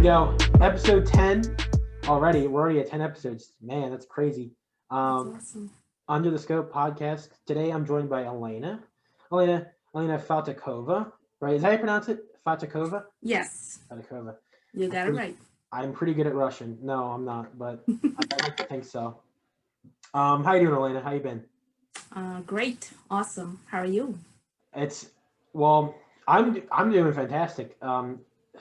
go. Episode 10 already. We're already at 10 episodes. Man, that's crazy. That's awesome. Under the Scope podcast. Today I'm joined by Elena. Elena Fattakhova. Right? Is that how you pronounce it? Fattakhova? Yes, Fattakhova. you got it right. I'm pretty good at Russian. No, I'm not, but I like to think so. How you doing, Elena? How you been? Great, awesome. How are you? It's well, I'm doing fantastic.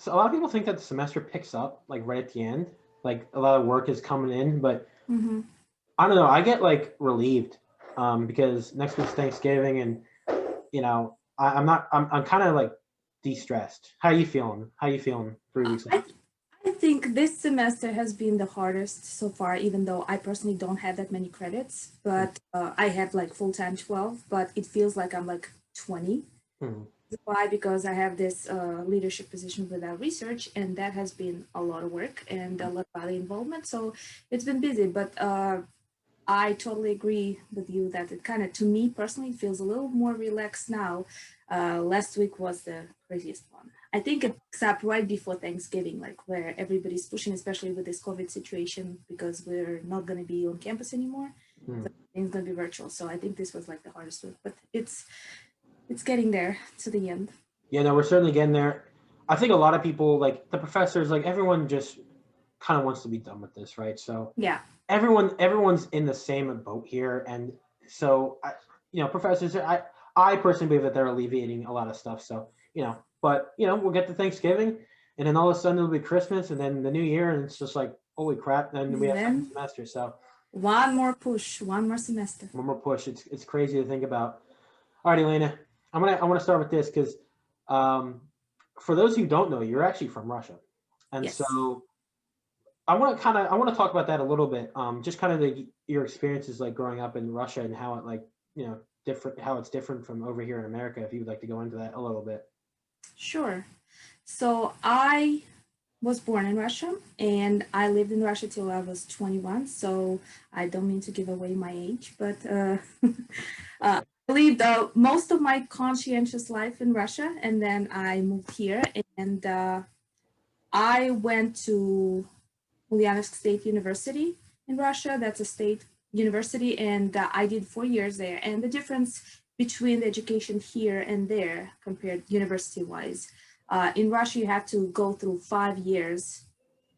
So a lot of people think that the semester picks up like right at the end, like a lot of work is coming in, but Mm-hmm. I don't know. I get like relieved because next week's Thanksgiving, and I'm not. I'm kind of like de-stressed. How you feeling? How you feeling? 3 weeks I, left. I think this semester has been the hardest so far, even though I personally don't have that many credits, but I have like full-time 12, but it feels like I'm like 20. Hmm. Why? Because I have this leadership position with our research, and that has been a lot of work and a lot of body involvement. So it's been busy, but I totally agree with you that it kind of, to me personally, feels a little more relaxed now. Last week was the craziest one. I think it picks up right before Thanksgiving, like where everybody's pushing, especially with this COVID situation, because we're not going to be on campus anymore. Hmm. So things going to be virtual. So I think this was like the hardest week, but it's getting there to the end. Yeah, no, we're certainly getting there. I think a lot of people, like the professors, like everyone, just kind of wants to be done with this, right? So Yeah. everyone's in the same boat here, and so professors, I personally believe that they're alleviating a lot of stuff. So but we'll get to Thanksgiving, and then all of a sudden it'll be Christmas, and then the New Year, and it's just like holy crap. Then we And have second then semester, so one more push, one more semester. one more push. It's crazy to think about. All right, Elena, I want to start with this because um, for those who don't know, you're actually from Russia, and Yes. so I want to talk about that a little bit. Just kind of your experiences like growing up in Russia and how it like different how it's different from over here in America. If you would like to go into that a little bit. Sure. So I was born in Russia and I lived in Russia till I was 21. So I don't mean to give away my age, but I lived most of my conscientious life in Russia, and then I moved here, and I went to Ulyanovsk State University in Russia. That's a state university, and I did 4 years there. And the difference between the education here and there, compared university-wise, in Russia you have to go through 5 years,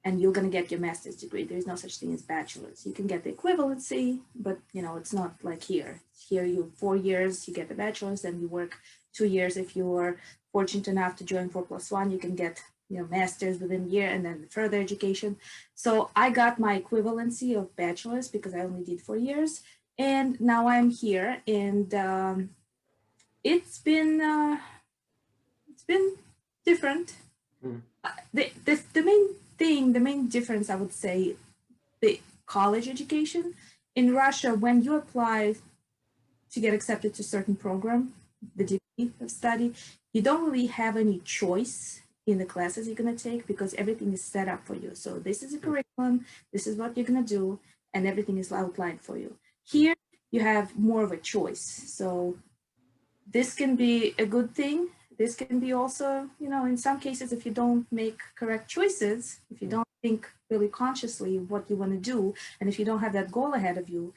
and you're going to get your master's degree. There's no such thing as bachelor's. You can get the equivalency, but it's not like here. Here you 4 years, you get the bachelor's, then you work 2 years. If you are fortunate enough to join 4+1, you can get master's within a year and then further education. So I got my equivalency of bachelor's because I only did 4 years, and now I'm here, and it's been different. Mm. The main difference, I would say, the college education in Russia. When you apply to get accepted to a certain program, the degree of study, you don't really have any choice in the classes you're going to take because everything is set up for you. So this is a curriculum, this is what you're going to do, and everything is outlined for you. Here, you have more of a choice. So this can be a good thing. This can be also, in some cases, if you don't make correct choices, if you don't think really consciously what you want to do, and if you don't have that goal ahead of you,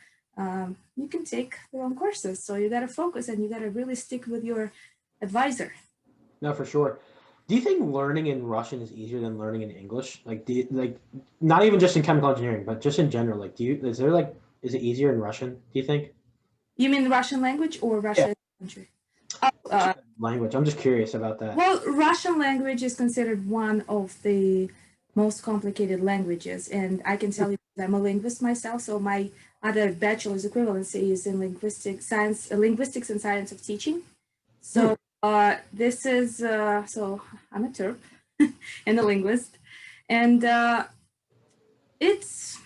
you can take the wrong courses. So you got to focus, and you got to really stick with your advisor. No, for sure. Do you think learning in Russian is easier than learning in English? Like, not even just in chemical engineering, but just in general? Like, is it easier in Russian? Do you think? You mean Russian language or Yeah, Russia country? Oh, language. I'm just curious about that. well, Russian language is considered one of the most complicated languages, and I can tell you I'm a linguist myself. So my other bachelor's equivalency is in linguistics and science of teaching. So this is so I'm a Turk and a linguist, and it's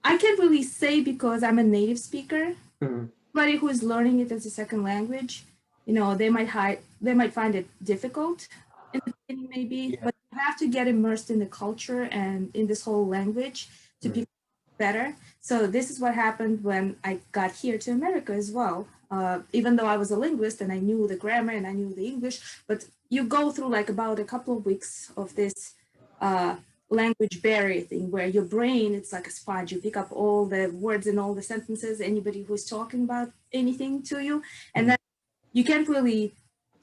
I can't really say because I'm a native speaker. Mhm. Somebody who is learning it as a second language, they might find it difficult in the beginning, maybe, Yeah. but you have to get immersed in the culture and in this whole language to Mhm. be better. So this is what happened when I got here to America as well. Even though I was a linguist and I knew the grammar and I knew the English, but you go through like about a couple of weeks of this language barrier thing where your brain, it's like a sponge. You pick up all the words and all the sentences, anybody who's talking about anything to you, and then you can't really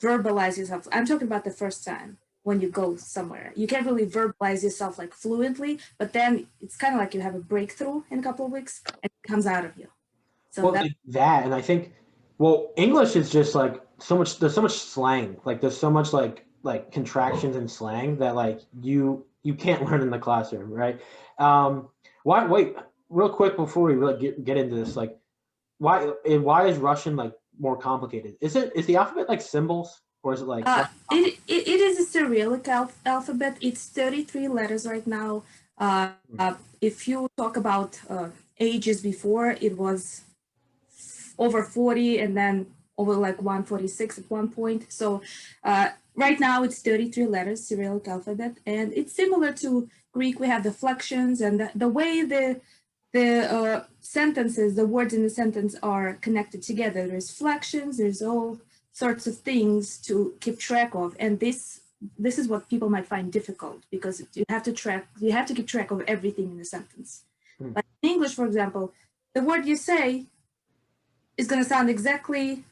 verbalize yourself. I'm talking about the first time when you go somewhere. You can't really verbalize yourself like fluently, but then it's kind of like you have a breakthrough in a couple of weeks and it comes out of you. So Well, like that, and I think, well, English is just like so much. There's so much slang. Like there's so much like contractions and slang that like you can't learn in the classroom, right? Why? Wait, real quick before we really get into this, like why is Russian like more complicated? Is the alphabet like symbols or is it like? it is a Cyrillic alphabet. It's 33 letters right now. If you talk about ages before, it was over 40 and then over like 146 at one point. So right now it's 33 letters, Cyrillic alphabet, and it's similar to Greek. We have the flexions and the way the sentences, the words in the sentence are connected together. There's flexions, there's all sorts of things to keep track of, and this is what people might find difficult because you have to keep track of everything in the sentence. Like in English, for example, the word you say is going to sound exactly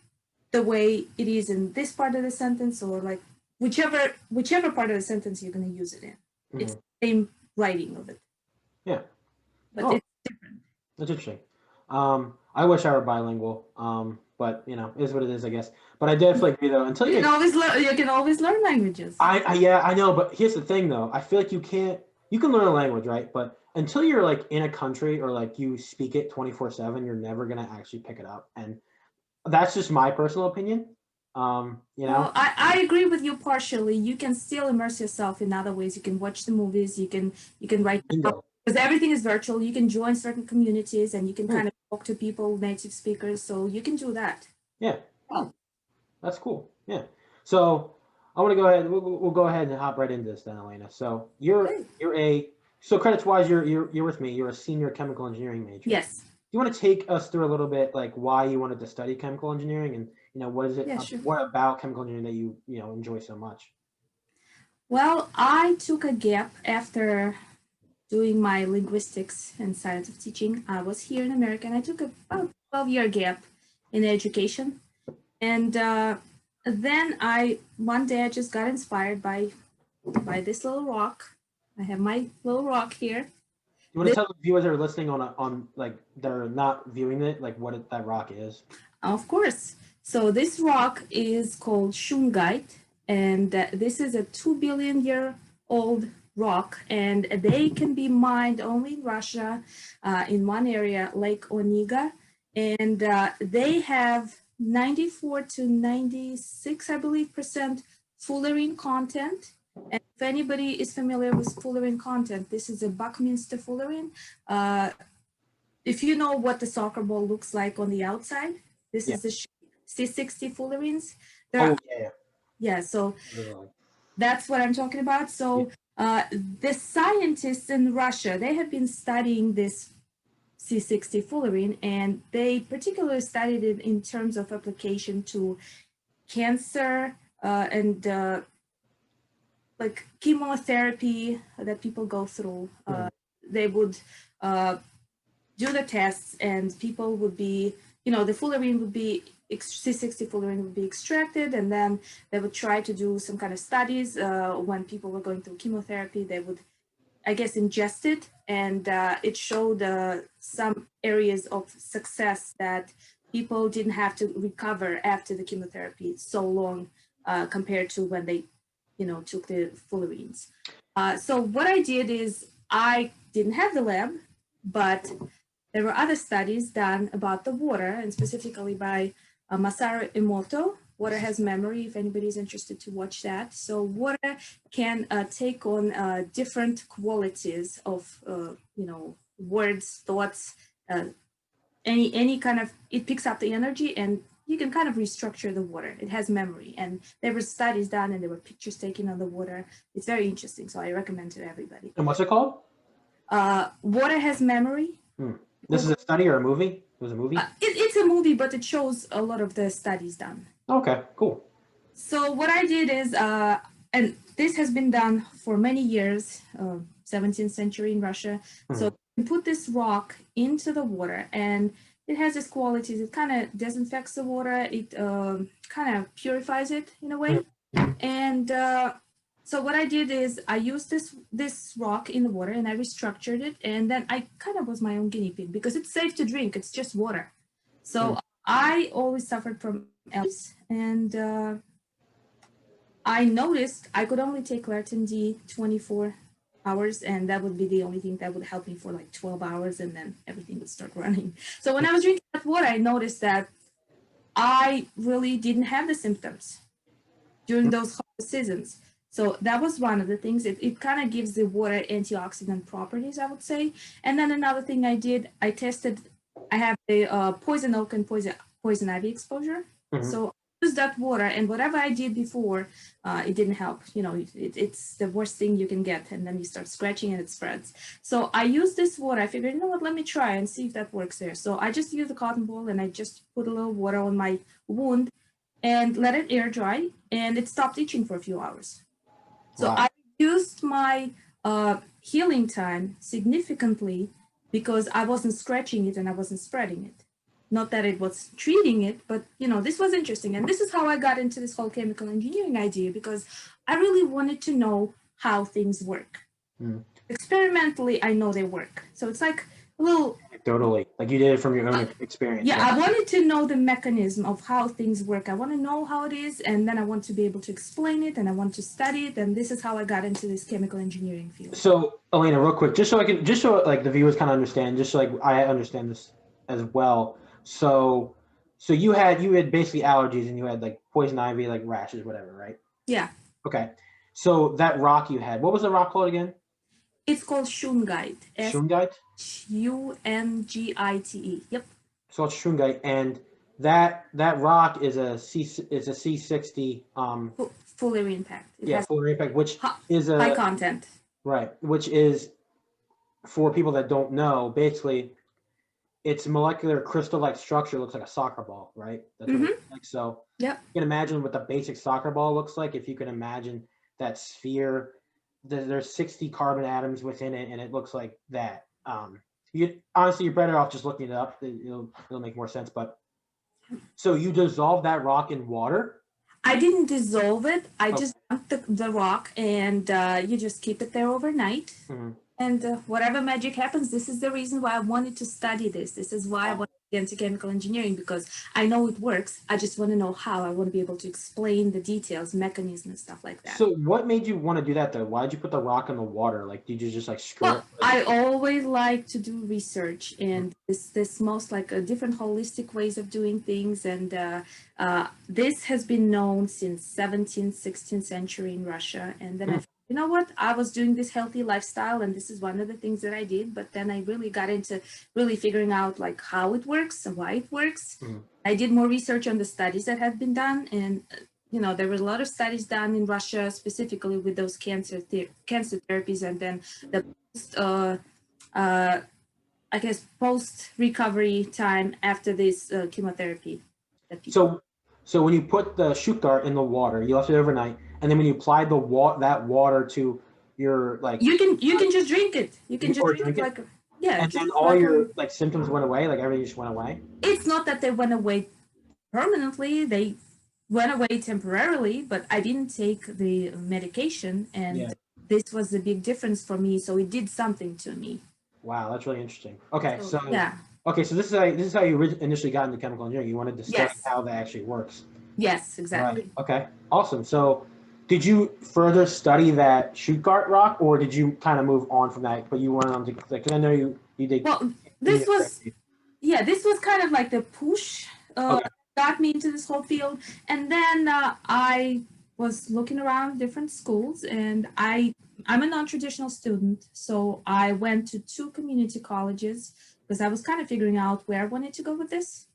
the way it is in this part of the sentence, or like whichever part of the sentence you're going to use it in. It's the same writing of it. Yeah, but it's different. That's interesting. I wish I were bilingual, but you know, it is what it is, I guess. But I definitely agree though. Until you can always learn languages. Yeah, I know, but here's the thing though. I feel like you can learn a language, right? But until you're like in a country or like you speak it 24/7, you're never gonna actually pick it up. And that's just my personal opinion. You know, well, I agree with you partially. You can still immerse yourself in other ways. You can watch the movies. You can write because everything is virtual. You can join certain communities and you can kind of talk to people, native speakers. So you can do that. Yeah. Oh, that's cool. Yeah. So I want to go ahead. We'll go ahead and hop right into this then, Elena. So so credits wise, you're with me. You're a senior chemical engineering major. Yes. Do you want to take us through a little bit like why you wanted to study chemical engineering and what is it? Yeah, sure. What about chemical engineering that you enjoy so much? Well, I took a gap after doing my linguistics and science of teaching. I was here in America and I took about 12-year gap in education. And then one day I just got inspired by this little rock. I have my little rock here. You want to tell the viewers that are listening on like they're not viewing it, like what that rock is? Of course. So this rock is called Shungite, and this is a 2 billion year old rock, and they can be mined only in Russia, in one area, Lake Oniga, and they have 94 to 96, I believe, % fullerene content. And if anybody is familiar with fullerene content, this is a Buckminster fullerene. If you know what the soccer ball looks like on the outside, this is the C60 fullerenes. Yeah, so that's what I'm talking about. So the scientists in Russia, they have been studying this C60 fullerene, and they particularly studied it in terms of application to cancer and like chemotherapy that people go through. They would do the tests and people would be, the fullerene would be, C60 fullerene would be extracted, and then they would try to do some kind of studies when people were going through chemotherapy. They would, I guess, ingest it, and it showed some areas of success that people didn't have to recover after the chemotherapy so long compared to when they, took the fullerenes. So what I did is I didn't have the lab, but there were other studies done about the water, and specifically by Masaru Emoto. Water has memory, if anybody's interested to watch that. So water can take on different qualities of, words, thoughts, any kind of, it picks up the energy and you can kind of restructure the water. It has memory, and there were studies done and there were pictures taken on the water. It's very interesting, so I recommend it to everybody. And what's it called? Water has memory. This is a study or a movie? It was a movie? It's a movie, but it shows a lot of the studies done. Okay, cool. So what I did is, and this has been done for many years, 17th century in Russia. So you put this rock into the water, and it has its qualities. It kind of disinfects the water. It kind of purifies it in a way. And so what I did is I used this rock in the water, and I restructured it, and then I kind of was my own guinea pig because it's safe to drink. It's just water. So I always suffered from allergies, and I noticed I could only take Claritin D 24 hours, and that would be the only thing that would help me for like 12 hours, and then everything would start running. So when I was drinking that water, I noticed that I really didn't have the symptoms during those hot seasons. So that was one of the things. It kind of gives the water antioxidant properties, I would say. And then another thing I did, I tested, I have the poison oak and poison ivy exposure. So I used that water, and whatever I did before, it didn't help. You know, it's the worst thing you can get, and then you start scratching and it spreads. So I used this water. I figured, you know what, let me try and see if that works there. So I just used a cotton ball, and I just put a little water on my wound and let it air dry, and it stopped itching for a few hours. So I reduced my healing time significantly because I wasn't scratching it and I wasn't spreading it. Not that it was treating it, but you know, this was interesting. And this is how I got into this whole chemical engineering idea, because I really wanted to know how things work. Experimentally, I know they work. So it's like a little... Totally. Like you did it from your own experience. Yeah, I wanted to know the mechanism of how things work. I want to know how it is, and then I want to be able to explain it, and I want to study it, and this is how I got into this chemical engineering field. So, Elena, real quick, just so like the viewers kind of understand, just so like I understand this as well. So you had basically allergies, and you had like poison ivy, like rashes, whatever, right? Yeah. Okay. So that rock you had, what was the rock called again? It's called Shungite. Shungite? Shungite. Yep. So it's Shungite, and that rock is a C60 fully reimpact. Fully reimpact, which is a high content. Right, which is, for people that don't know, basically its molecular crystal-like structure looks like a soccer ball, right? That's what it, like, so yep. You can imagine what the basic soccer ball looks like. If you can imagine that sphere, there's 60 carbon atoms within it, and it looks like that. Honestly, you're better off just looking it up. It'll make more sense. But so you dissolve that rock in water? I didn't dissolve it. I just dumped the rock, and you just keep it there overnight. And whatever magic happens, this is the reason why I wanted to study this. This is why I wanted to get into chemical engineering, because I know it works. I just want to know how. I want to be able to explain the details, mechanism, and stuff like that. So what made you want to do that, though? Why did you put the rock in the water? Like, did you just like screw it? I always like to do research, and this most like different holistic ways of doing things. And this has been known since 17th, 16th century in Russia. And then you know what? I was doing this healthy lifestyle, and this is one of the things that I did. But then I really got into really figuring out like how it works and why it works. I did more research on the studies that have been done, and you know, there were a lot of studies done in Russia specifically with those cancer therapies, and then the I guess post recovery time after this chemotherapy. So when you put the Shungite in the water, you left it overnight, and then when you applied that water to your like, you can just drink it. You can just drink it like and then all your like symptoms went away, like everything just went away. It's not that they went away permanently. They went away temporarily, but I didn't take the medication, and this was the big difference for me. So it did something to me. Wow, that's really interesting. Okay, so this is how you initially got into chemical engineering. You wanted to study how that actually works. Yes, exactly. Right. Okay, awesome. So did you further study that Shungite rock, or did you kind of move on from that? But you went on to, because I know you did. Well, this was kind of like the push. Got me into this whole field, and then I was looking around different schools, and I'm a non-traditional student, so I went to 2 community colleges because I was kind of figuring out where I wanted to go with this.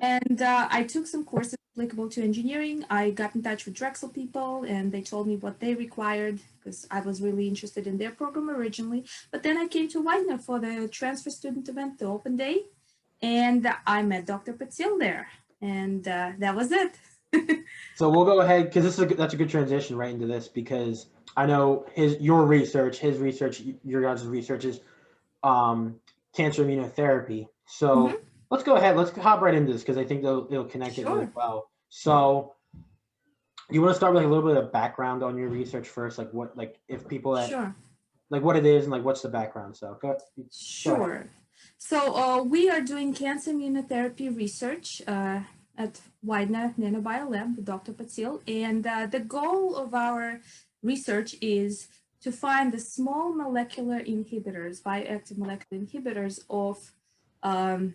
And I took some courses applicable to engineering. I got in touch with Drexel people, and they told me what they required because I was really interested in their program originally. But then I came to Widener for the transfer student event, the open day, and I met Dr. Patil there. And that was it. So we'll go ahead because that's a good transition right into this because I know your research, his research, your guys' research is um, cancer immunotherapy. So Hmm. let's go ahead. Let's hop right into this because I think it'll connect it really Sure, well. So you want to start with like a little bit of background on your research first, like what, like if people that sure, like what it is and like what's the background. So go ahead. sure. So we are doing cancer immunotherapy research at Widener Nanobiolab with Dr. Patil, and the goal of our research is to find the small molecular inhibitors, bioactive molecular inhibitors of um,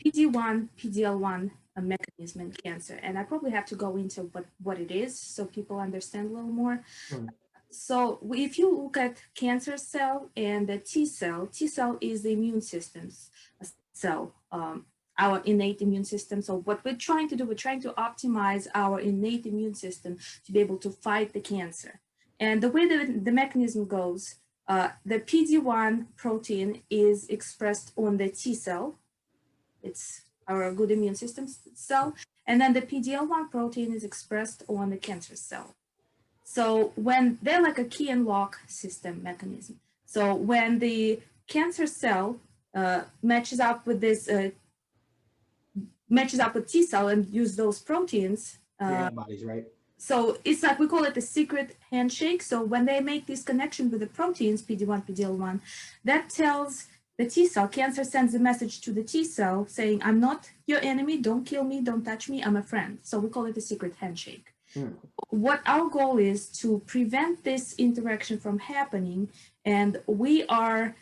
PD-1, PD-L1 mechanism in cancer. And I probably have to go into what it is so people understand a little more. Hmm. So if you look at cancer cell and the T cell is the immune system's cell, our innate immune system. So what we're trying to do, we're trying to optimize our innate immune system to be able to fight the cancer. And the way that the mechanism goes, the PD-1 protein is expressed on the T cell. It's our good immune system cell. And then the PD-L1 protein is expressed on the cancer cell. So when they're like a key and lock system mechanism. So when the cancer cell matches up with matches up with T cell and use those proteins. Your antibodies, right? So it's like we call it a secret handshake. So when they make this connection with the proteins, PD-1, PD-L1, that tells the T cell, cancer sends a message to the T cell saying, I'm not your enemy, don't kill me, don't touch me, I'm a friend. So we call it a secret handshake. Hmm. What our goal is to prevent this interaction from happening, and we are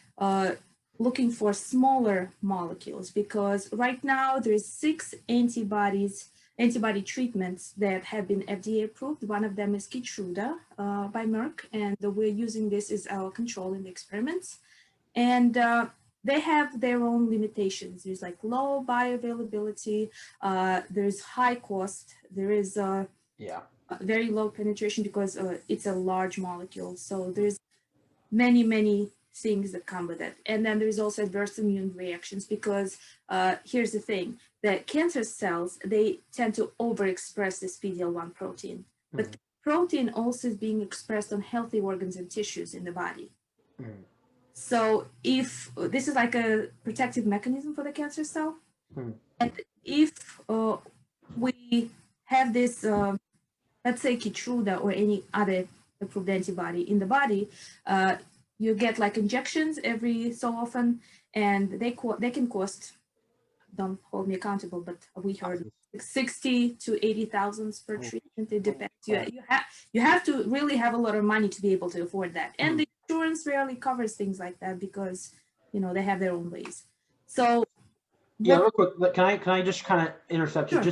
looking for smaller molecules because right now there's 6 antibody treatments that have been FDA approved. One of them is Keytruda by Merck, and we're using this as our control in the experiments. And they have their own limitations. There's like low bioavailability, there's high cost, there is Yeah. very low penetration because it's a large molecule. So there's many things that come with it. And then there's also adverse immune reactions because here's the thing, that cancer cells, they tend to overexpress this PD-L1 protein. But Hmm. protein also is being expressed on healthy organs and tissues in the body. Hmm. So if this is like a protective mechanism for the cancer cell, Hmm. and if we have this let's say Keytruda or any other approved antibody in the body, you get like injections every so often, and they can cost. Don't hold me accountable, but we heard 60 to 80,000 per Oh, treatment. It oh, depends. crap. You have to really have a lot of money to be able to afford that, and Hmm. the insurance rarely covers things like that because they have their own ways. So Yeah, what? real quick, can I just kind of intercept you Sure.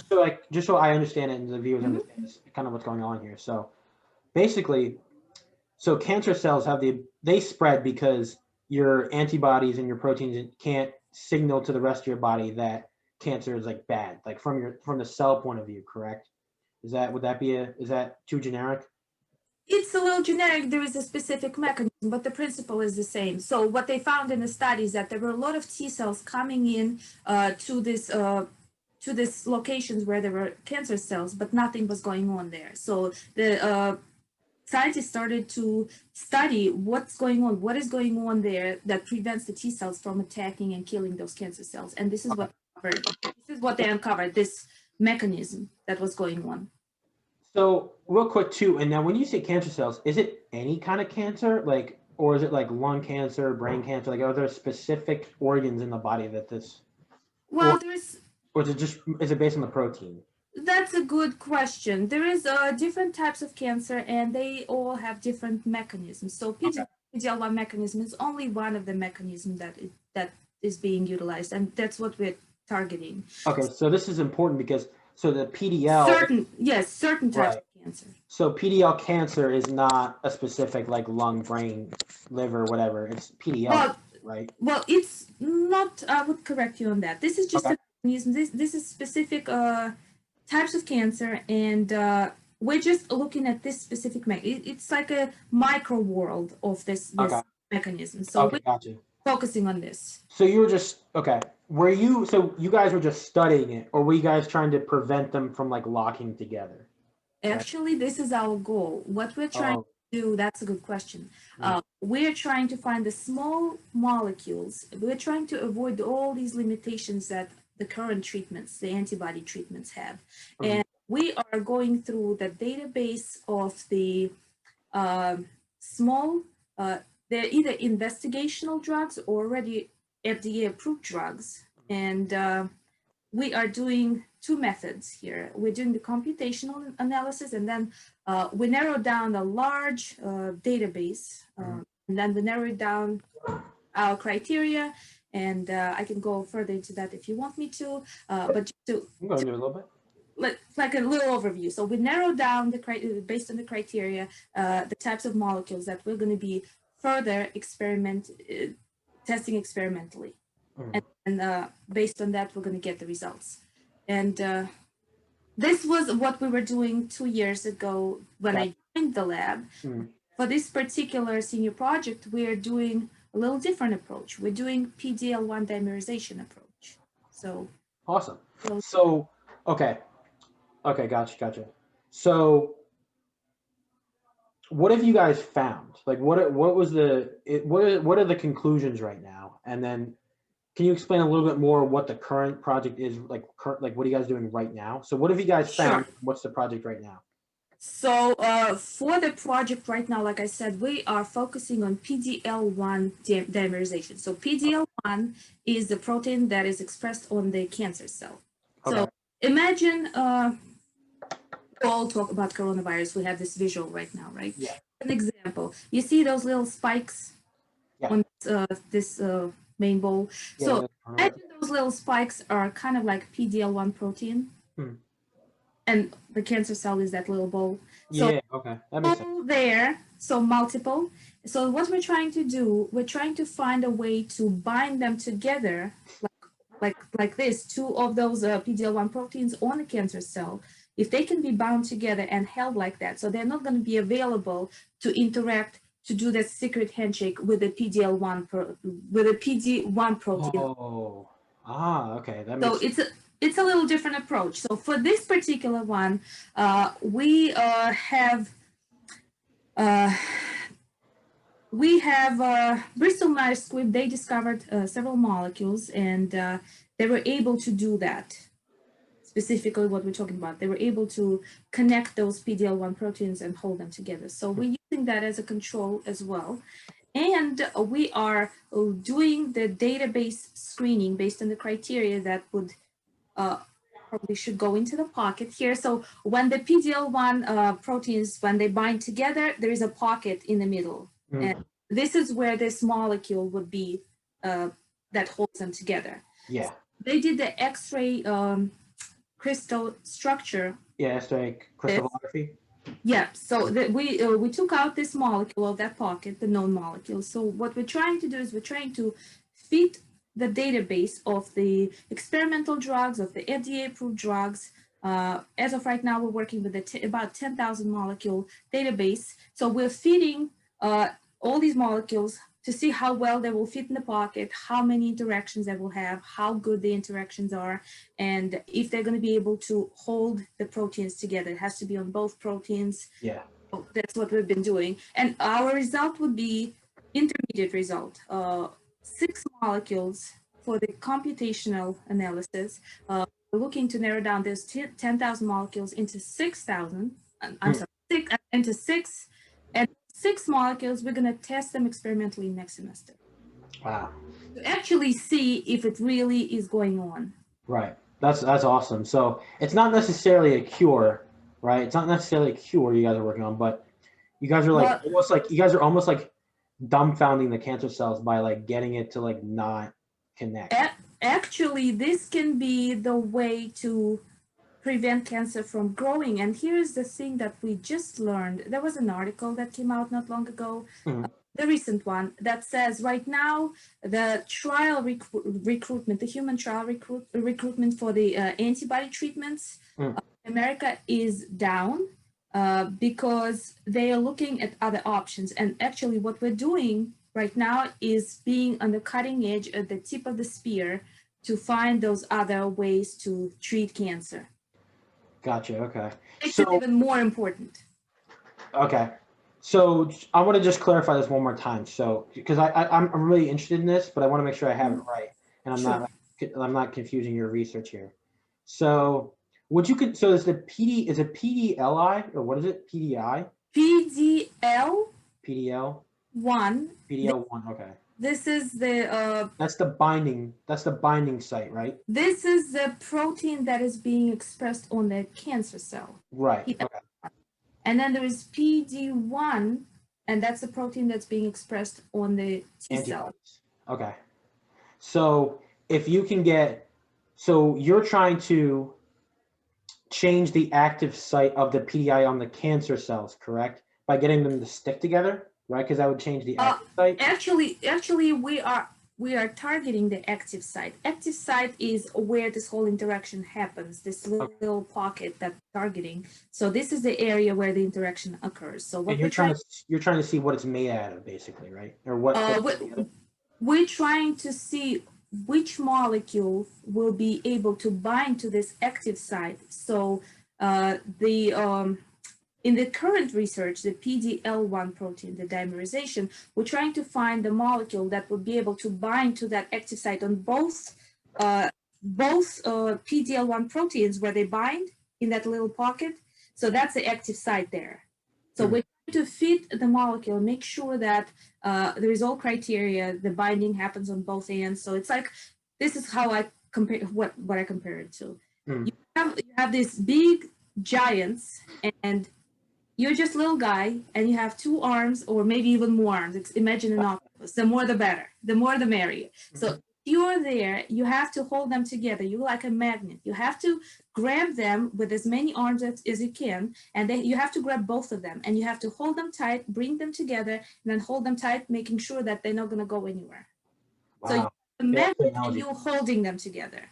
just so I understand it and the viewers Mhm. understand this, kind of what's going on here. So basically, so cancer cells they spread because your antibodies and your proteins can't signal to the rest of your body that cancer is like bad, like from the cell point of view, correct? Is that too generic? It's a little generic. There is a specific mechanism, but the principle is the same. So what they found in the study is that there were a lot of T cells coming in to this locations where there were cancer cells, but nothing was going on there. So the scientists started to study what's going on, what is going on there that prevents the T cells from attacking and killing those cancer cells. And this is Okay. what they uncovered, this mechanism that was going on. So real quick too, and now when you say cancer cells, is it any kind of cancer, like, or is it like lung cancer, brain cancer? Like, are there specific organs in the body that this, or Well, there's or is it based on the protein? That's a good question. There is different types of cancer, and they all have different mechanisms. So Okay. PDL1 mechanism is only one of the mechanisms that is being utilized, and that's what we're targeting. Okay, so this is important because so the PDL, Certain types right? of cancer. So PDL cancer is not a specific like lung, brain, liver, whatever. It's PDL, Well, right? well, it's not. I would correct you on that. This is just Okay. a mechanism. This is specific types of cancer, and we're just looking at this specific it's like a micro world of this Okay. mechanism. So Okay. we're Gotcha. focusing on this. So you were just okay. were you, so you guys were just studying it, or were you guys trying to prevent them from like locking together? Right. Actually, this is our goal. What we're trying Oh, to do, that's a good question. mm, We're trying to find the small molecules. We're trying to avoid all these limitations that the current treatments, the antibody treatments have. mm, And we are going through the database of the small, they're either investigational drugs or already FDA approved drugs. And we are doing two methods here. We're doing the computational analysis, and then we narrow down a large database, and then we narrow down our criteria. And I can go further into that if you want me to, but just to I'm going to do a little bit. like a little overview. So we narrow down the based on the criteria, the types of molecules that we're going to be further testing experimentally. And based on that, we're going to get the results. And this was what we were doing 2 years ago when I joined the lab. For this particular senior project, we're doing a little different approach. We're doing PDL1 dimerization approach. So Awesome. So, okay. Okay, gotcha. So, what have you guys found? Like, what are the conclusions right now? And then, can you explain a little bit more what the current project is like? Like, what are you guys doing right now? So, what have you guys found? Sure. What's the project right now? So for the project right now, like I said, we are focusing on PDL1 dimerization. So PDL1 is the protein that is expressed on the cancer cell. Okay. So imagine we all talk about coronavirus. We have this visual right now, right? Yeah. An example. You see those little spikes on this main bowl. Yeah, So imagine those little spikes are kind of like PDL1 protein. And the cancer cell is that little ball. So yeah, okay, that makes sense. there, so multiple. So what we're trying to do, we're trying to find a way to bind them together, like this, two of those PDL1 proteins on a cancer cell. If they can be bound together and held like that, so they're not going to be available to interact to do that secret handshake with the PDL1 with a PD1 protein. Oh, okay, that So makes sense. it's a little different approach. So for this particular one, we have Bristol Myers Squibb. They discovered several molecules, and they were able to do that. Specifically, what we're talking about, they were able to connect those PDL1 proteins and hold them together. So we're using that as a control as well. And we are doing the database screening based on the criteria that would probably should go into the pocket here. So when the PDL1 proteins, when they bind together, there is a pocket in the middle. And this is where this molecule would be that holds them together. Yeah. So they did the X-ray crystal structure. Yeah, it's like crystallography. Yeah, so we took out this molecule of that pocket, the known molecule. So what we're trying to do is we're trying to fit the database of the experimental drugs, of the FDA-approved drugs. As of right now, we're working with about 10,000 molecule database. So we're feeding all these molecules to see how well they will fit in the pocket, how many interactions they will have, how good the interactions are, and if they're going to be able to hold the proteins together. It has to be on both proteins. Yeah. So that's what we've been doing. And our result would be intermediate result, 6 molecules for the computational analysis. We're looking to narrow down those 10,000 molecules into 6,000, into 6, and 6 molecules, we're going to test them experimentally next semester. Wow. To actually see if it really is going on. Right. That's awesome. So it's not necessarily a cure, right? It's not necessarily a cure you guys are working on, but you guys are like almost like dumbfounding the cancer cells by like getting it to like not connect. Actually, this can be the way to prevent cancer from growing. And here's the thing that we just learned. There was an article that came out not long ago, the recent one, that says right now the trial recruitment, the human trial recruitment for the antibody treatments in America is down because they are looking at other options. And actually what we're doing right now is being on the cutting edge, at the tip of the spear, to find those other ways to treat cancer. Gotcha. Okay. Makes it even more important. Okay. So I want to just clarify this one more time. So because I'm really interested in this, but I want to make sure I have it right, and I'm not confusing your research here. So would you so is it PDLI or what is it? PDI? PDL PDL? 1. PDL1. Okay. This is the That's the binding site, right? this is the protein that is being expressed on the cancer cell. Right. Okay. And then there is PD1, and that's the protein that's being expressed on the T cell. Okay. So if you can so you're trying to change the active site of the PDI on the cancer cells, correct? By getting them to stick together, right? Because that would change the active site. Actually, we are targeting the active site. Active site is where this whole interaction happens. This little pocket that we're targeting. So this is the area where the interaction occurs. So what you're trying to see what it's made out of, basically, right? Or what? We're trying to see which molecule will be able to bind to this active site. So in the current research, the PDL1 protein, the dimerization, we're trying to find the molecule that would be able to bind to that active site on both PDL1 proteins where they bind in that little pocket. So that's the active site there. So we're trying to fit the molecule, make sure that there is all criteria, the binding happens on both ends. So it's like, this is how I compare what I compare it to. You have these big giants, and you're just a little guy, and you have 2 arms or maybe even more arms. Imagine an octopus. The more the better, the more the merrier. So if you're there, you have to hold them together. You're like a magnet. You have to grab them with as many arms as you can, and then you have to grab both of them, and you have to hold them tight, bring them together, and then hold them tight, making sure that they're not going to go anywhere. Wow. So you're a magnet, and you're holding them together.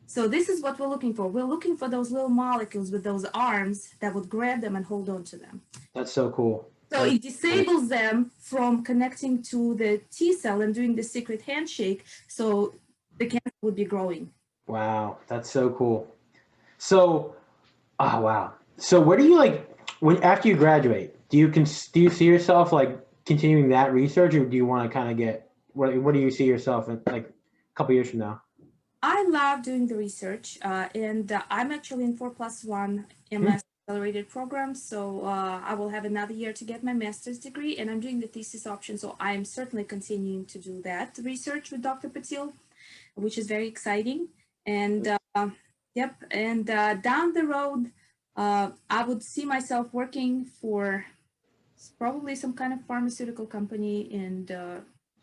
So this is what we're looking for. We're looking for those little molecules with those arms that would grab them and hold on to them. That's so cool. So it disables them from connecting to the T cell and doing the secret handshake, so the cancer would be growing. Wow, that's so cool. So, oh wow. So where do you after you graduate? Do you see yourself like continuing that research, or do you want to kind of get what do you see yourself in like a couple years from now? I love doing the research, and I'm actually in 4+1 MS accelerated program. So I will have another year to get my master's degree, and I'm doing the thesis option. So I'm certainly continuing to do that research with Dr. Patil, which is very exciting. And down the road, I would see myself working for probably some kind of pharmaceutical company, and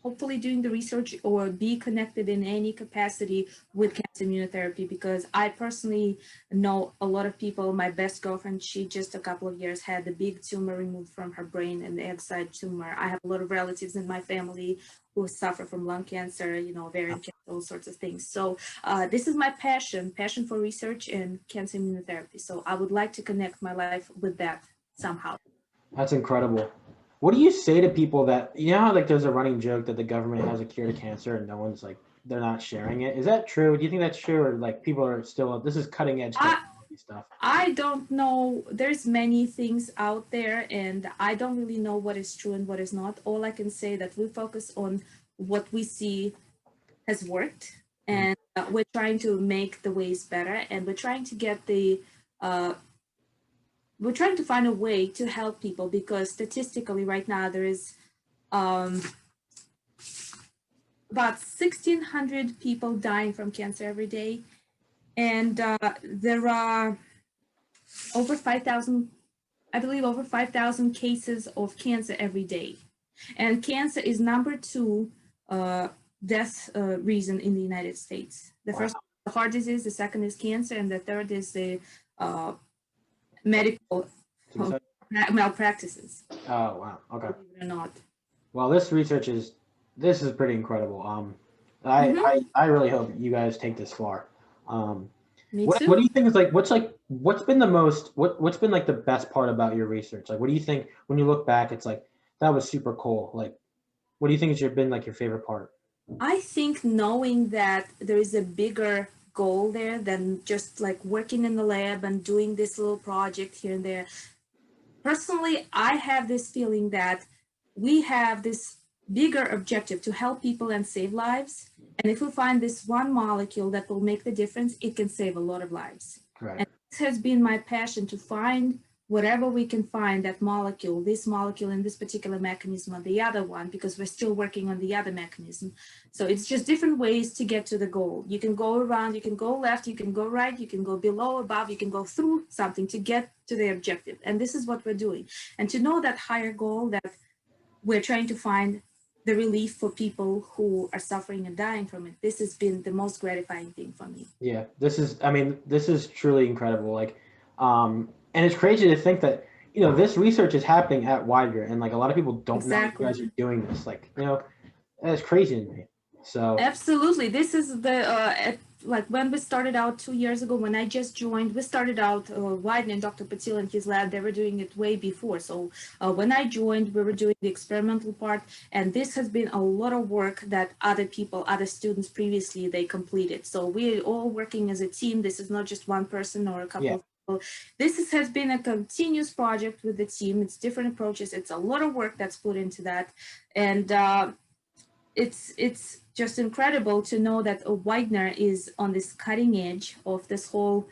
hopefully doing the research or be connected in any capacity with cancer immunotherapy, because I personally know a lot of people. My best girlfriend, she just a couple of years had a big tumor removed from her brain, an egg-side tumor. I have a lot of relatives in my family who suffer from lung cancer, ovarian cancer, all sorts of things. So this is my passion for research and cancer immunotherapy. So I would like to connect my life with that somehow. That's incredible. What do you say to people that, how like there's a running joke that the government has a cure to cancer and no one's like, they're not sharing it? Is that true? Do you think that's true? Or like people are still, this is cutting edge stuff? I don't know. There's many things out there, and I don't really know what is true and what is not. All I can say that we focus on what we see has worked, and we're trying to make the ways better, and we're trying to get we're trying to find a way to help people, because statistically right now there is about 1,600 people dying from cancer every day. And there are over 5,000, I believe over 5,000 cases of cancer every day. And cancer is number 2 death reason in the United States. The first is the heart disease, the second is cancer, and the third is the medical malpractices. Oh wow! Okay. Believe it or not. Well, this is pretty incredible. I really hope you guys take this far. Me what, too. What do you think is what's been like the best part about your research? Like, what do you think when you look back? It's like that was super cool. Like, what do you think has been like your favorite part? I think knowing that there is a bigger goal there than just like working in the lab and doing this little project here and there. Personally, I have this feeling that we have this bigger objective to help people and save lives. And if we find this one molecule that will make the difference, it can save a lot of lives. Right. And this has been my passion to find whatever we can find that molecule, this molecule in this particular mechanism or the other one, because we're still working on the other mechanism. So it's just different ways to get to the goal. You can go around, you can go left, you can go right, you can go below, above, you can go through something to get to the objective. And this is what we're doing. And to know that higher goal, that we're trying to find the relief for people who are suffering and dying from it, this has been the most gratifying thing for me. Yeah, I mean, this is truly incredible. Like, and it's crazy to think that, this research is happening at Widener, and like a lot of people don't know you Exactly. guys are doing this. Like, that's crazy to me. So, Absolutely. This is like when we started out 2 years ago, when I just joined, we started out, Widener and Dr. Patil in his lab, they were doing it way before. So when I joined, we were doing the experimental part, and this has been a lot of work that other people, other students previously, they completed. So we're all working as a team. This is not just one person or a couple yeah, of people. Has been a continuous project with the team. It's different approaches. It's a lot of work that's put into that. And it's just incredible to know that a Widener is on this cutting edge of this whole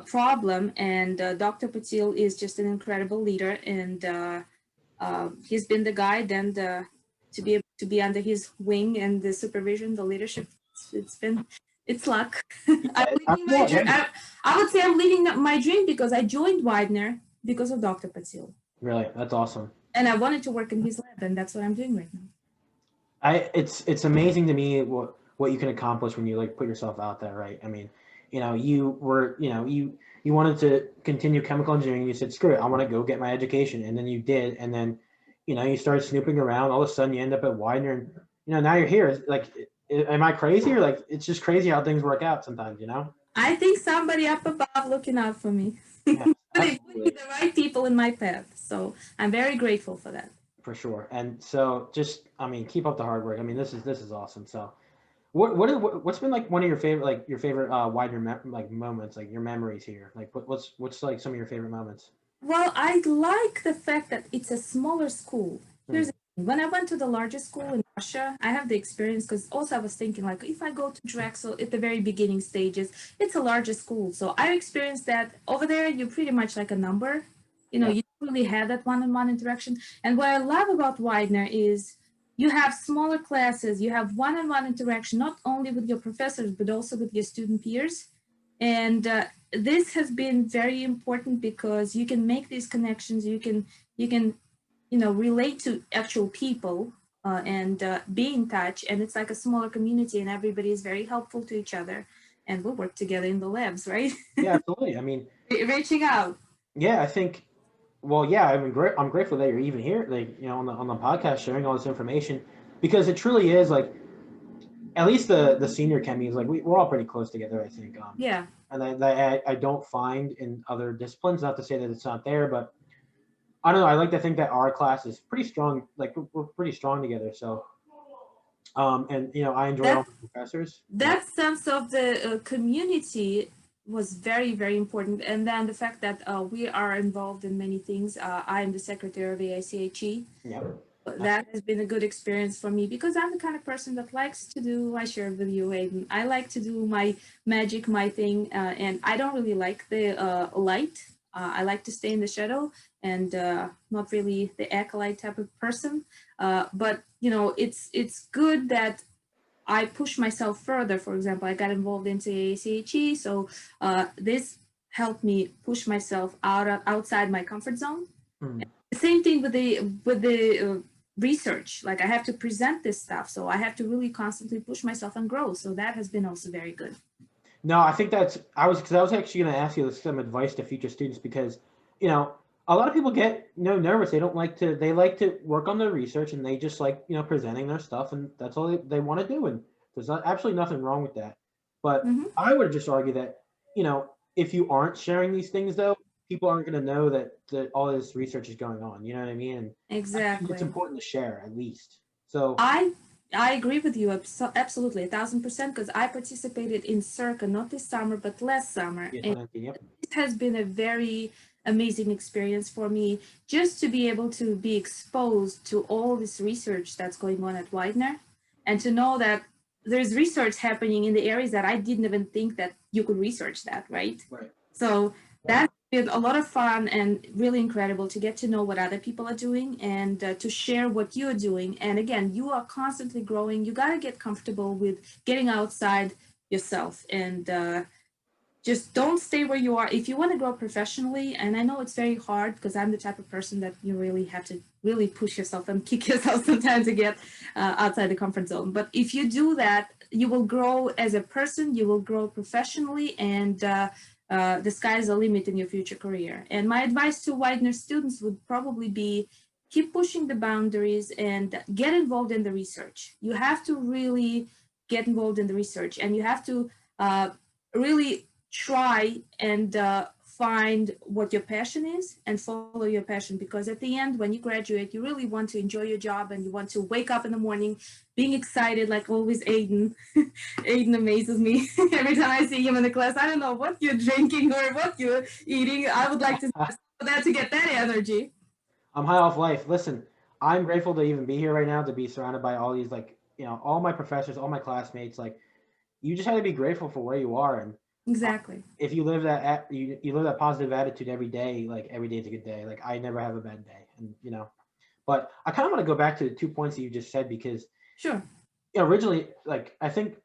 problem, and Dr. Patil is just an incredible leader, and he's been the guide, and to be able to be under his wing and the supervision, the leadership, it's been it's luck. I'm living my dream. I would say I'm living my dream because I joined Widener because of Dr. Patil, really, that's awesome. and I wanted to work in his lab, and that's what I'm doing right now. It's amazing to me what you can accomplish when you like put yourself out there, right? I mean, you wanted to continue chemical engineering. You said, screw it, I want to go get my education, and then you did, and then, you started snooping around. All of a sudden, you end up at Widener, and now you're here. Like, am I crazy, or like it's just crazy how things work out sometimes, I think somebody up above looking out for me. Yeah, Putting absolutely. the right people in my path. So I'm very grateful for that. For sure. And so just, I mean, keep up the hard work. I mean, this is awesome. So what's been like one of your favorite Widener like moments, like your memories here? Like what's like some of your favorite moments? Well, I like the fact that it's a smaller school. Here's Hmm. the thing. When I went to the largest school in Russia, I have the experience because also I was thinking like if I go to Drexel at the very beginning stages, it's a larger school. So I experienced that over there, you're pretty much like a number. Yeah. You don't really have that one-on-one interaction. And what I love about Widener is you have smaller classes, you have one-on-one interaction, not only with your professors, but also with your student peers. And this has been very important because you can make these connections, you can relate to actual people, and be in touch, and it's like a smaller community and everybody is very helpful to each other, and we'll work together in the labs, right? Yeah, absolutely. I mean, Reaching out. yeah, I think well, yeah, I'm grateful that you're even here, like, on the podcast sharing all this information because it truly is like at least the senior chemies, like we're all pretty close together, I think. Yeah. And I don't find in other disciplines, not to say that it's not there, but I don't know. I like to think that our class is pretty strong. Like we're pretty strong together. So, and I enjoy all that my professors. that sense of the community was very, very important, and then the fact that we are involved in many things. I am the secretary of the AICHE. Yeah, That has been a good experience for me because I'm the kind of person that likes to do, I share with you, Aiden, I like to do my magic, my thing, and I don't really like the light. I like to stay in the shadow and not really the acolyte type of person. But it's good that I push myself further. For example, I got involved into ACHE, so this helped me push myself outside my comfort zone. mm. The same thing with the research. Like I have to present this stuff, so I have to really constantly push myself and grow. So that has been also very good. No, I think because I was actually going to ask you some advice to future students because, you know, a lot of people get nervous. They like to work on their research and they just like presenting their stuff and that's all they want to do and there's absolutely nothing wrong with that. But Hmm. I would just argue that if you aren't sharing these things though, people aren't going to know that all this research is going on. You know what I mean? And I think it's Exactly. important to share at least. So I I agree with you absolutely 1,000% because I participated in Circa not this summer but last summer, Yeah, and 2019, yep. it has been a very amazing experience for me just to be able to be exposed to all this research that's going on at Widener and to know that there's research happening in the areas that I didn't even think that you could research that, right? Right. So that's been a lot of fun and really incredible to get to know what other people are doing and to share what you're doing. And again, you are constantly growing. You got to get comfortable with getting outside yourself and just don't stay where you are. If you want to grow professionally, and I know it's very hard because I'm the type of person that you really have to really push yourself and kick yourself sometimes to get outside the comfort zone. But if you do that, you will grow as a person, you will grow professionally, and the sky is the limit in your future career. And my advice to Widener students would probably be keep pushing the boundaries and get involved in the research. You have to really get involved in the research, and you have to really try and find what your passion is and follow your passion, because at the end when you graduate you really want to enjoy your job and you want to wake up in the morning being excited like always. Aiden Aiden amazes me every time I see him in the class. I don't know what you're drinking or what you're eating. I would like to see that to get that energy. I'm high off life. Listen, I'm grateful to even be here right now, to be surrounded by all these, like, all my professors, all my classmates. Like, you just have to be grateful for where you are, and Exactly. if you live you live that positive attitude every day, like every day is a good day. Like, I never have a bad day, and But I kind of want to go back to the 2 points that you just said, because Sure. originally, like, I think,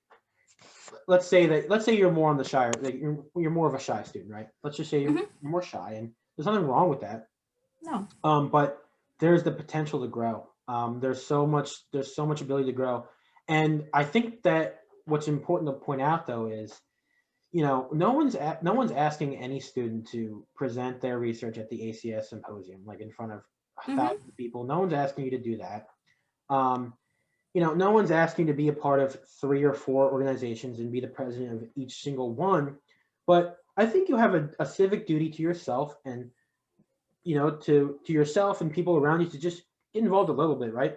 let's say you're more on the shy, like you're more of a shy student, right? Let's just say Hmm. you're more shy, and there's nothing wrong with that. No. But there's the potential to grow. There's so much ability to grow, and I think that what's important to point out, though, is no one's asking any student to present their research at the ACS symposium, like in front of Hmm. thousands of people. No one's asking you to do that. Um, no one's asking to be a part of 3 or 4 organizations and be the president of each single one. But I think you have a civic duty to yourself, and to yourself and people around you, to just get involved a little bit, right?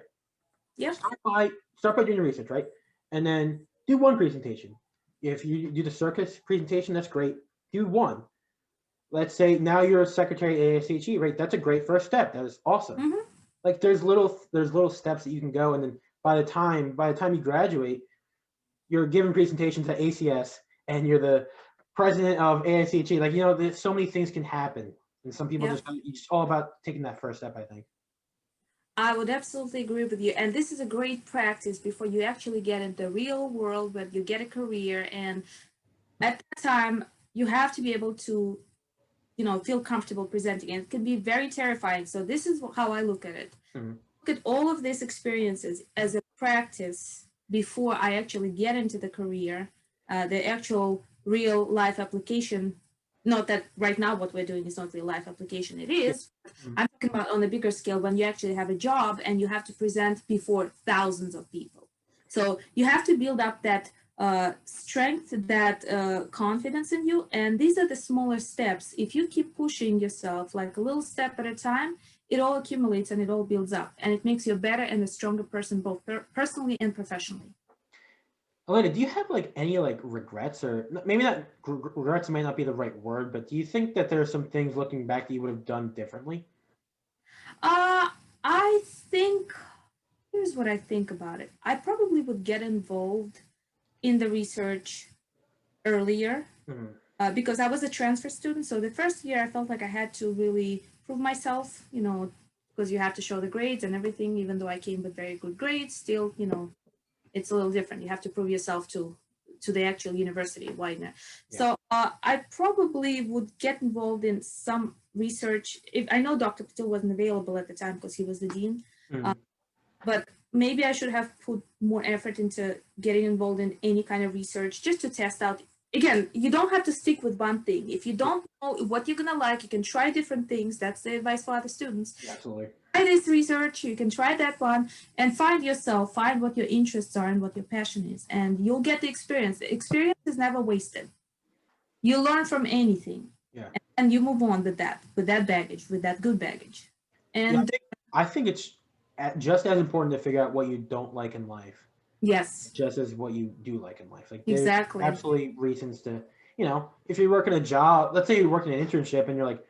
Yep. Start by doing your research, right? And then do one presentation. If you do the circus presentation, that's great. Do one. Let's say now you're a secretary at ASHE, right? That's a great first step. That is awesome. Hmm. Like, there's little steps that you can go, and then by the time you graduate, you're giving presentations at ACS, and you're the president of ASHE. Like, there's so many things can happen, and some people Yep. it's all about taking that first step, I think. I would absolutely agree with you. And this is a great practice before you actually get into the real world where you get a career. And at that time, you have to be able to, feel comfortable presenting. And it can be very terrifying. So this is how I look at it. Mhm. Look at all of these experiences as a practice before I actually get into the career, the actual real life application. Not that right now what we're doing is not real life application, it Yeah. is. Mhm. I'm talking about on a bigger scale when you actually have a job and you have to present before thousands of people. So you have to build up that strength, that confidence in you. And these are the smaller steps. If you keep pushing yourself like a little step at a time, it all accumulates and it all builds up. And it makes you a better and a stronger person, both personally and professionally. Elena, do you have, like, any, like, regrets, or maybe not regrets might not be the right word, but do you think that there are some things looking back that you would have done differently? Uh, I think, here's what I think about it. I probably would get involved in the research earlier Mhm. because I was a transfer student. So the first year I felt like I had to really prove myself, because you have to show the grades and everything, even though I came with very good grades, still, it's a little different. You have to prove yourself to the actual university, Widener. Yeah. So I probably would get involved in some research. If I know Dr. Patil wasn't available at the time because he was the dean, uh, Mhm. but maybe I should have put more effort into getting involved in any kind of research just to test out. Again, you don't have to stick with one thing. If you Yeah. don't know what you're gonna like, you can try different things. That's the advice for other students. Absolutely. Try this research, you can try that one, and find yourself, find what your interests are and what your passion is, and you'll get the experience. The experience is never wasted. You learn from anything, Yeah. and you move on with that baggage, with that good baggage. Yeah. I And think I think it's just as important to figure out what you don't like in life. Yes, just as what you do like in life. Like there's exactly. absolutely reasons to, if you're working a job, let's say you're working an internship and you're like,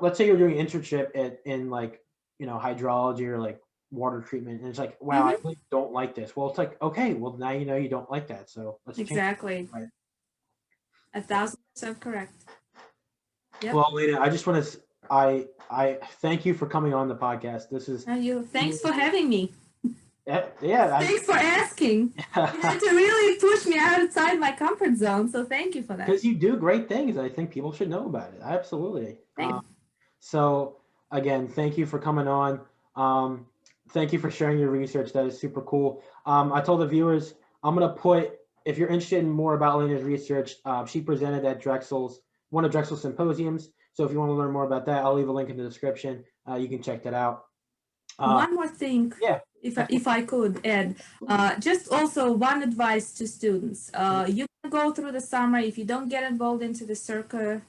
let's say you're doing an internship in like, hydrology or like water treatment, and it's like, wow, I Hmm. really don't like this. Well, it's like, okay, well now you know you don't like that, so let's change Exactly. it. Right. 1,000% correct. Yep. Well, Lena, I just want to, I thank you for coming on the podcast. This is, Thanks for having me. yeah, Thanks for asking. You had to really push me outside my comfort zone, so thank you for that. because you do great things. I think people should know about it. Absolutely. Thanks. So again, thank you for coming on. Um, Thank you for sharing your research. That is super cool. I told the viewers I'm gonna put, if you're interested in more about Elena's research, she presented at one of Drexel's symposiums. So if you want to learn more about that, I'll leave a link in the description. You can check that out. One more thing, Yeah. if I could add, just also one advice to students. You can go through the summer if you don't get involved into the CIRCA,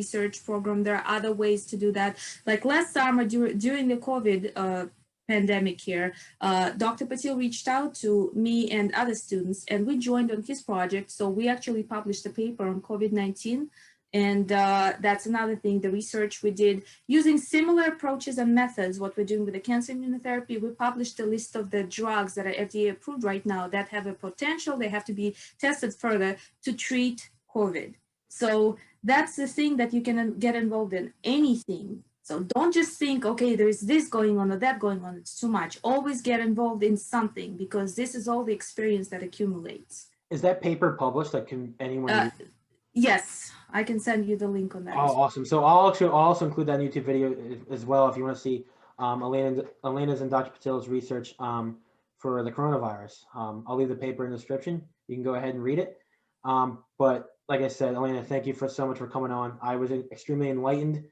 research program. There are other ways to do that. Like last summer during the COVID pandemic here, Dr. Patil reached out to me and other students, and we joined on his project. So we actually published a paper on COVID-19. And that's another thing, the research we did using similar approaches and methods, what we're doing with the cancer immunotherapy. We published a list of the drugs that are FDA approved right now that have a potential, they have to be tested further to treat COVID. So that's the thing that you can get involved in, anything. So don't just think, okay, there's this going on or that going on, it's too much. Always get involved in something, because this is all the experience that accumulates. Is that paper published? Like, can anyone read it? Yes, I can send you the link on that. Oh, awesome. So I'll also include that YouTube video as well if you want to see Elena's and Dr. Patil's research for the coronavirus. I'll leave the paper in the description. You can go ahead and read it. But like I said, Elena, thank you so much for coming on. I was extremely enlightened,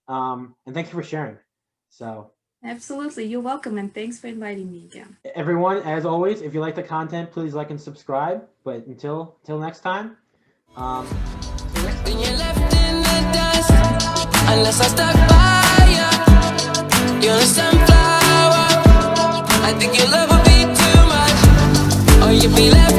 and thank you for sharing. So absolutely, you're welcome, and thanks for inviting me again. Everyone, as always, if you like the content, please like and subscribe. But until next time. When you're left in the dust, unless I stuck by you, you're a sunflower. I think your love will be too much, or you'll be left